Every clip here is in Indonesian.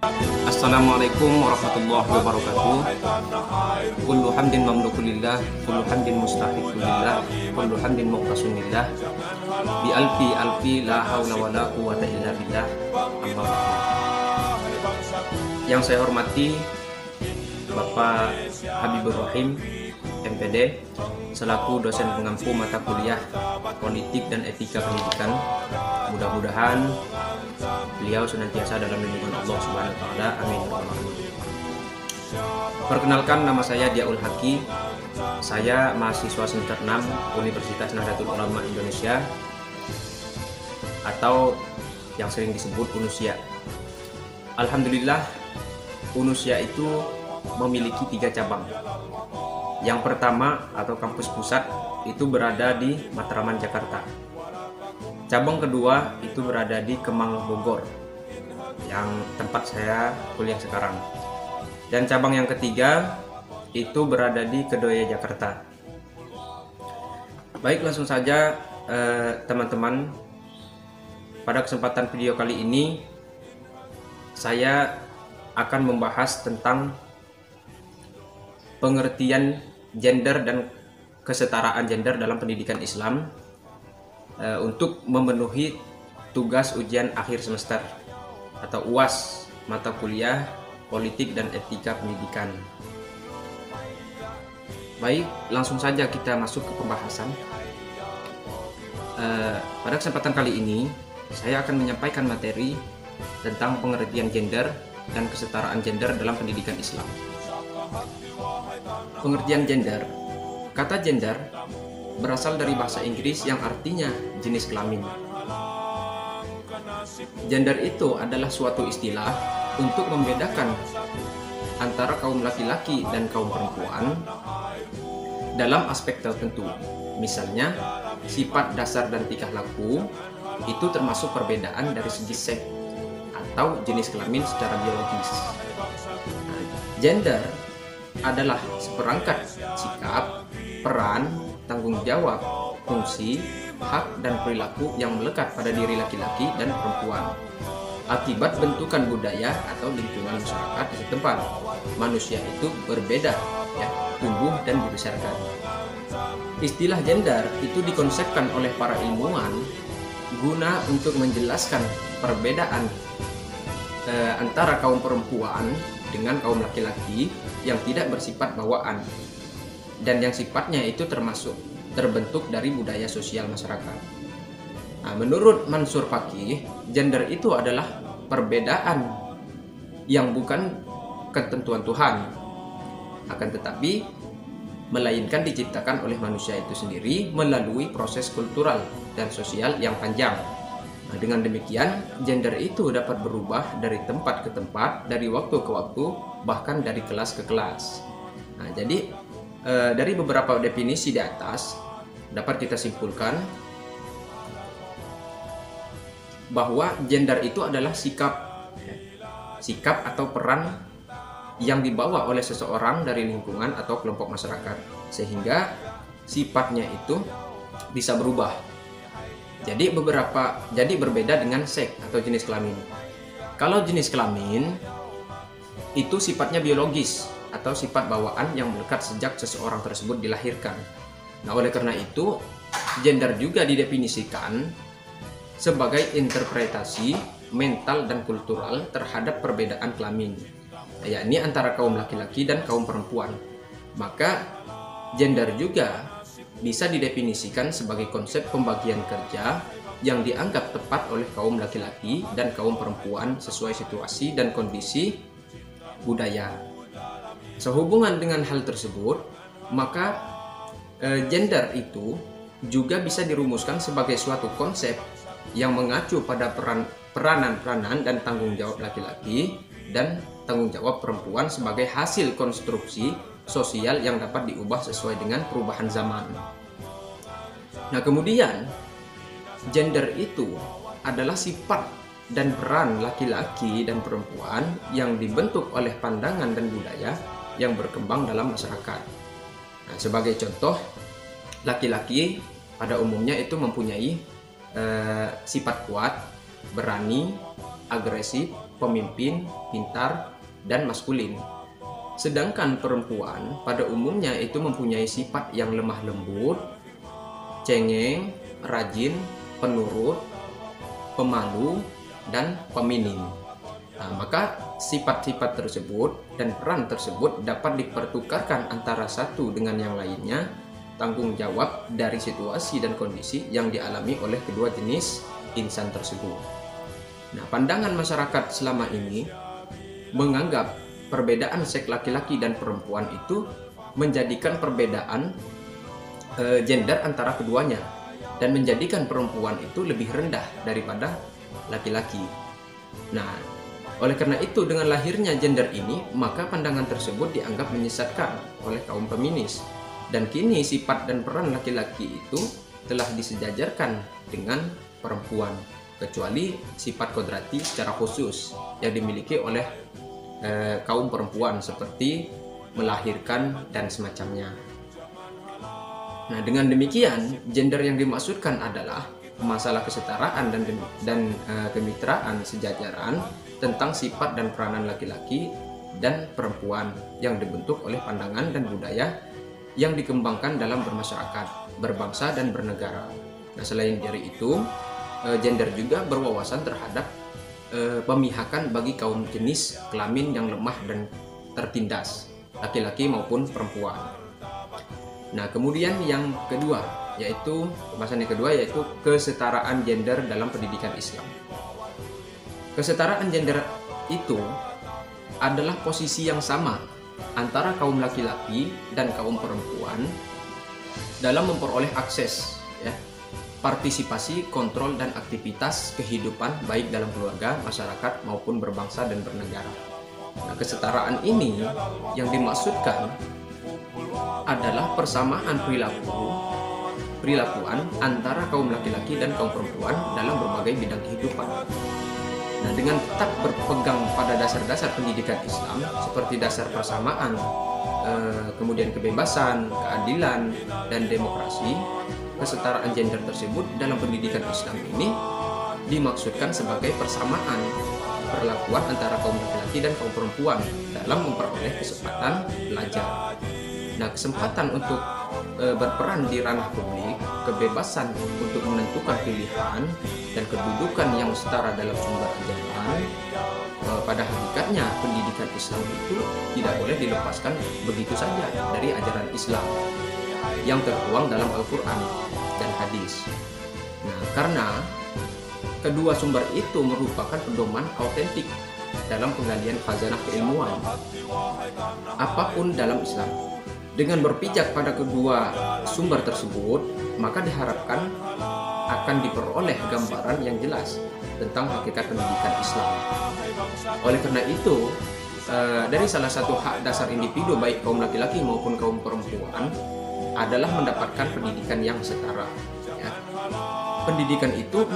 Assalamualaikum warahmatullahi wabarakatuh. Kullu hamdin mamlukulillah, kullu hamdin mustahiqulillah, kullu hamdin muqtasunillah. Bi alfi alfi la haula wala quwwata illa billah. Amma ba'du. Yang saya hormati Bapak Habibur Rahim, MPD, selaku dosen pengampu mata kuliah Politik dan Etika Pendidikan. Mudah-mudahan beliau senantiasa dalam lindungan Allah Subhanahu wa taala. Amin. Perkenalkan, nama saya Diaul Haki. Saya mahasiswa semester 6 Universitas Nahdlatul Ulama Indonesia, atau yang sering disebut UNUSIA. Alhamdulillah, UNUSIA itu memiliki 3 cabang. Yang pertama atau kampus pusat itu berada di Matraman, Jakarta. Cabang kedua itu berada di Kemang, Bogor, yang tempat saya kuliah sekarang. Dan cabang yang ketiga itu berada di Kedoya, Jakarta. Baik, langsung saja teman-teman. Pada kesempatan video kali ini saya akan membahas tentang pengertian gender dan kesetaraan gender dalam pendidikan Islam untuk memenuhi tugas ujian akhir semester atau UAS mata kuliah Politik dan Etika Pendidikan. Baik, langsung saja kita masuk ke pembahasan. Pada kesempatan kali ini saya akan menyampaikan materi tentang pengertian gender dan kesetaraan gender dalam pendidikan Islam. Pengertian gender. Kata gender berasal dari bahasa Inggris yang artinya jenis kelamin. Gender itu adalah suatu istilah untuk membedakan antara kaum laki-laki dan kaum perempuan dalam aspek tertentu. Misalnya, sifat dasar dan tingkah laku itu termasuk perbedaan dari segi seks atau jenis kelamin secara biologis. Gender adalah seperangkat sikap, peran, tanggung jawab, fungsi, hak, dan perilaku yang melekat pada diri laki-laki dan perempuan akibat bentukan budaya atau lingkungan masyarakat setempat. Manusia itu berbeda, tumbuh dan dibesarkan. Istilah gender itu dikonsepkan oleh para ilmuwan guna untuk menjelaskan perbedaan antara kaum perempuan dengan kaum laki-laki yang tidak bersifat bawaan dan yang sifatnya itu terbentuk dari budaya sosial masyarakat. Nah, menurut Mansur Faqih, gender itu adalah perbedaan yang bukan ketentuan Tuhan, akan tetapi melainkan diciptakan oleh manusia itu sendiri melalui proses kultural dan sosial yang panjang. Nah, dengan demikian, gender itu dapat berubah dari tempat ke tempat, dari waktu ke waktu, bahkan dari kelas ke kelas. Nah, jadi dari beberapa definisi di atas dapat kita simpulkan bahwa gender itu adalah sikap atau peran yang dibawa oleh seseorang dari lingkungan atau kelompok masyarakat sehingga sifatnya itu bisa berubah. Jadi berbeda dengan seks atau jenis kelamin. Kalau jenis kelamin itu sifatnya biologis atau sifat bawaan yang melekat sejak seseorang tersebut dilahirkan. Nah, oleh karena itu, gender juga didefinisikan sebagai interpretasi mental dan kultural terhadap perbedaan kelamin, yakni antara kaum laki-laki dan kaum perempuan. Maka, gender juga bisa didefinisikan sebagai konsep pembagian kerja yang dianggap tepat oleh kaum laki-laki dan kaum perempuan sesuai situasi dan kondisi budaya. Sehubungan dengan hal tersebut, maka gender itu juga bisa dirumuskan sebagai suatu konsep yang mengacu pada peranan-peranan dan tanggung jawab laki-laki dan tanggung jawab perempuan sebagai hasil konstruksi sosial yang dapat diubah sesuai dengan perubahan zaman. Nah, kemudian gender itu adalah sifat dan peran laki-laki dan perempuan yang dibentuk oleh pandangan dan budaya yang berkembang dalam masyarakat. Nah, sebagai contoh, laki-laki pada umumnya itu mempunyai sifat kuat, berani, agresif, pemimpin, pintar, dan maskulin. Sedangkan perempuan pada umumnya itu mempunyai sifat yang lemah lembut, cengeng, rajin, penurut, pemalu, dan peminim. Maka sifat-sifat tersebut dan peran tersebut dapat dipertukarkan antara satu dengan yang lainnya, tanggung jawab dari situasi dan kondisi yang dialami oleh kedua jenis insan tersebut. Nah, pandangan masyarakat selama ini menganggap perbedaan seks laki-laki dan perempuan itu menjadikan perbedaan gender antara keduanya dan menjadikan perempuan itu lebih rendah daripada laki-laki. Nah, oleh karena itu, dengan lahirnya gender ini, maka pandangan tersebut dianggap menyesatkan oleh kaum feminis. Dan kini sifat dan peran laki-laki itu telah disejajarkan dengan perempuan, kecuali sifat kodrati secara khusus yang dimiliki oleh kaum perempuan seperti melahirkan dan semacamnya. Nah, dengan demikian, gender yang dimaksudkan adalah masalah kesetaraan dan kemitraan sejajaran tentang sifat dan peranan laki-laki dan perempuan yang dibentuk oleh pandangan dan budaya yang dikembangkan dalam bermasyarakat, berbangsa, dan bernegara. Nah, selain dari itu, gender juga berwawasan terhadap pemihakan bagi kaum jenis kelamin yang lemah dan tertindas, laki-laki maupun perempuan. Nah, kemudian yang kedua, yaitu pembahasan yang kedua yaitu kesetaraan gender dalam pendidikan Islam. Kesetaraan gender itu adalah posisi yang sama antara kaum laki-laki dan kaum perempuan dalam memperoleh akses, partisipasi, kontrol, dan aktivitas kehidupan baik dalam keluarga, masyarakat, maupun berbangsa dan bernegara. Nah, kesetaraan ini yang dimaksudkan adalah persamaan perilakuan antara kaum laki-laki dan kaum perempuan dalam berbagai bidang kehidupan. Nah, dengan tetap berpegang pada dasar-dasar pendidikan Islam seperti dasar persamaan, kemudian kebebasan, keadilan, dan demokrasi, kesetaraan gender tersebut dalam pendidikan Islam ini dimaksudkan sebagai persamaan perlakuan antara kaum laki-laki dan kaum perempuan dalam memperoleh kesempatan belajar. Nah, kesempatan untuk berperan di ranah publik, kebebasan untuk menentukan pilihan, dan kedudukan yang setara dalam sumber ajaran, pada hakikatnya pendidikan Islam itu tidak boleh dilepaskan begitu saja dari ajaran Islam yang tertuang dalam Al-Quran dan hadis. Nah, karena kedua sumber itu merupakan pedoman autentik dalam penggalian khazanah keilmuan apapun dalam Islam. Dengan berpijak pada kedua sumber tersebut, maka diharapkan akan diperoleh gambaran yang jelas tentang hakikat pendidikan Islam. Oleh karena itu, dari salah satu hak dasar individu baik kaum laki-laki maupun kaum perempuan adalah mendapatkan pendidikan yang setara. Pendidikan itu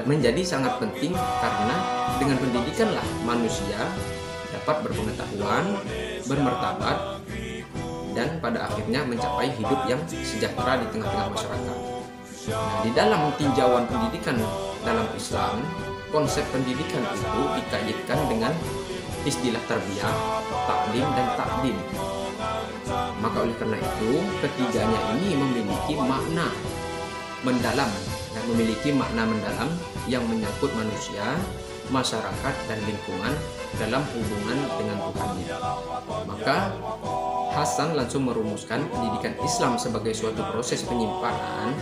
menjadi sangat penting karena dengan pendidikanlah manusia dapat berpengetahuan, bermartabat, dan pada akhirnya mencapai hidup yang sejahtera di tengah-tengah masyarakat. Nah, di dalam tinjauan pendidikan dalam Islam, konsep pendidikan itu dikaitkan dengan istilah tarbiyah, taklim, dan takdim. Maka oleh karena itu, ketiganya ini memiliki makna mendalam yang menyangkut manusia, masyarakat, dan lingkungan dalam hubungan dengan Tuhannya. Maka Hasan langsung merumuskan pendidikan Islam sebagai suatu proses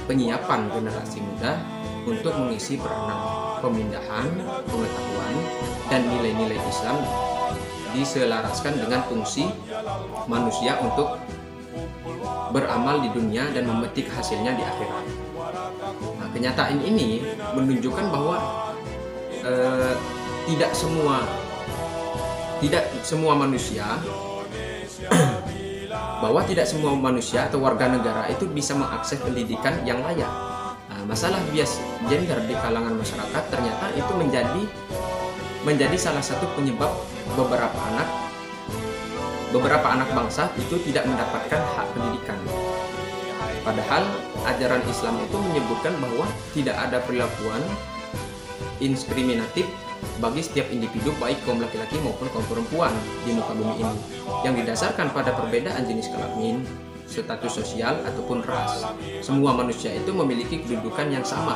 penyiapan generasi muda untuk mengisi peranan pemindahan, pengetahuan, dan nilai-nilai Islam diselaraskan dengan fungsi manusia untuk beramal di dunia dan memetik hasilnya di akhirat. Nah, kenyataan ini menunjukkan bahwa tidak semua manusia atau warga negara itu bisa mengakses pendidikan yang layak. Nah, masalah bias gender di kalangan masyarakat ternyata itu menjadi salah satu penyebab beberapa anak bangsa itu tidak mendapatkan hak pendidikan. Padahal ajaran Islam itu menyebutkan bahwa tidak ada perlakuan indiskriminatif bagi setiap individu, baik kaum laki-laki maupun kaum perempuan di muka bumi ini, yang didasarkan pada perbedaan jenis kelamin, status sosial ataupun ras. Semua manusia itu memiliki kedudukan yang sama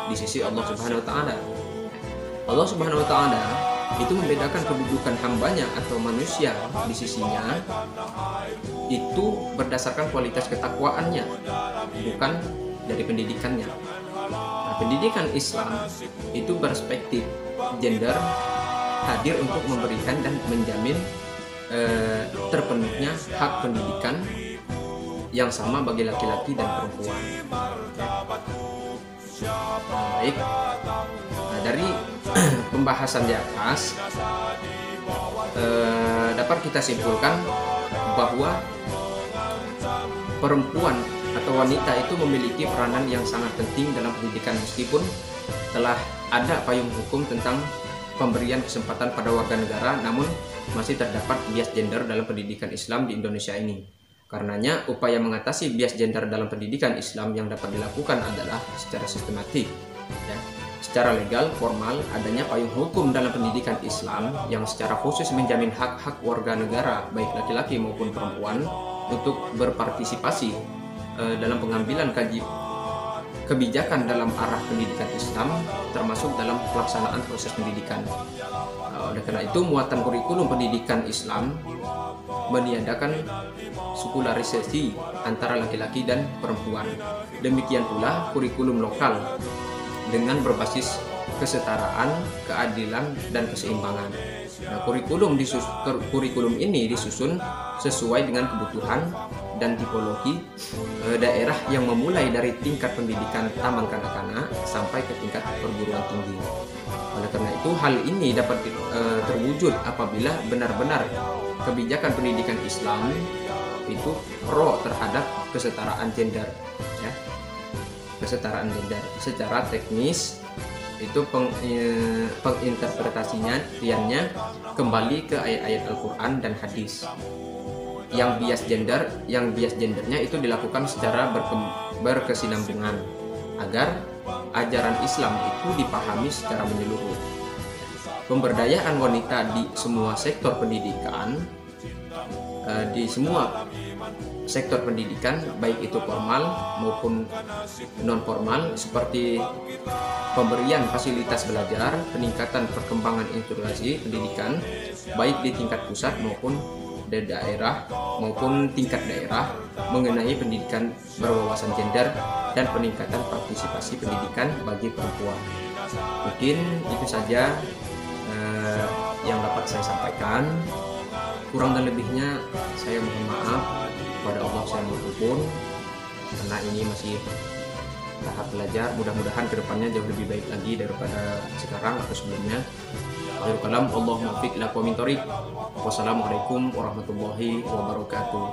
di sisi Allah Subhanahu wa taala. Allah Subhanahu wa taala itu membedakan kedudukan hambanya atau manusia di sisinya itu berdasarkan kualitas ketakwaannya, bukan dari pendidikannya. Nah, pendidikan Islam itu perspektif gender hadir untuk memberikan dan menjamin terpenuhnya hak pendidikan yang sama bagi laki-laki dan perempuan. Baik, nah, dari pembahasan di atas dapat kita simpulkan bahwa perempuan atau wanita itu memiliki peranan yang sangat penting dalam pendidikan, meskipun telah ada payung hukum tentang pemberian kesempatan pada warga negara, namun masih terdapat bias gender dalam pendidikan Islam di Indonesia ini. Karenanya, upaya mengatasi bias gender dalam pendidikan Islam yang dapat dilakukan adalah secara sistematik, ya. Secara legal, formal, adanya payung hukum dalam pendidikan Islam yang secara khusus menjamin hak-hak warga negara, baik laki-laki maupun perempuan, untuk berpartisipasi dalam pengambilan kebijakan dalam arah pendidikan Islam, termasuk dalam pelaksanaan proses pendidikan. Oleh karena itu, muatan kurikulum pendidikan Islam meniadakan sekularisasi antara laki-laki dan perempuan. Demikian pula kurikulum lokal dengan berbasis kesetaraan, keadilan, dan keseimbangan. Nah, kurikulum ini disusun sesuai dengan kebutuhan dan tipologi daerah yang memulai dari tingkat pendidikan taman kanak-kanak sampai ke tingkat perguruan tinggi. Oleh karena itu, hal ini dapat terwujud apabila benar-benar kebijakan pendidikan Islam itu pro terhadap kesetaraan gender, ya. Kesetaraan gender secara teknis itu penginterpretasinya kembali ke ayat-ayat Al-Quran dan hadis. Yang bias gendernya itu dilakukan secara berkesinambungan agar ajaran Islam itu dipahami secara menyeluruh. Pemberdayaan wanita di semua sektor pendidikan, baik itu formal maupun non formal, seperti pemberian fasilitas belajar, peningkatan perkembangan institusi pendidikan baik di tingkat pusat maupun di daerah maupun tingkat daerah mengenai pendidikan berwawasan gender dan peningkatan partisipasi pendidikan bagi perempuan. Mungkin itu saja yang dapat saya sampaikan. Kurang dan lebihnya saya mohon maaf, kepada Allah saya mohon, karena ini masih tahap belajar. Mudah-mudahan kedepannya jauh lebih baik lagi daripada sekarang atau sebelumnya. Akhirul kalam, Allahumma fiq lakum min thoriq. Wassalamualaikum warahmatullahi wabarakatuh.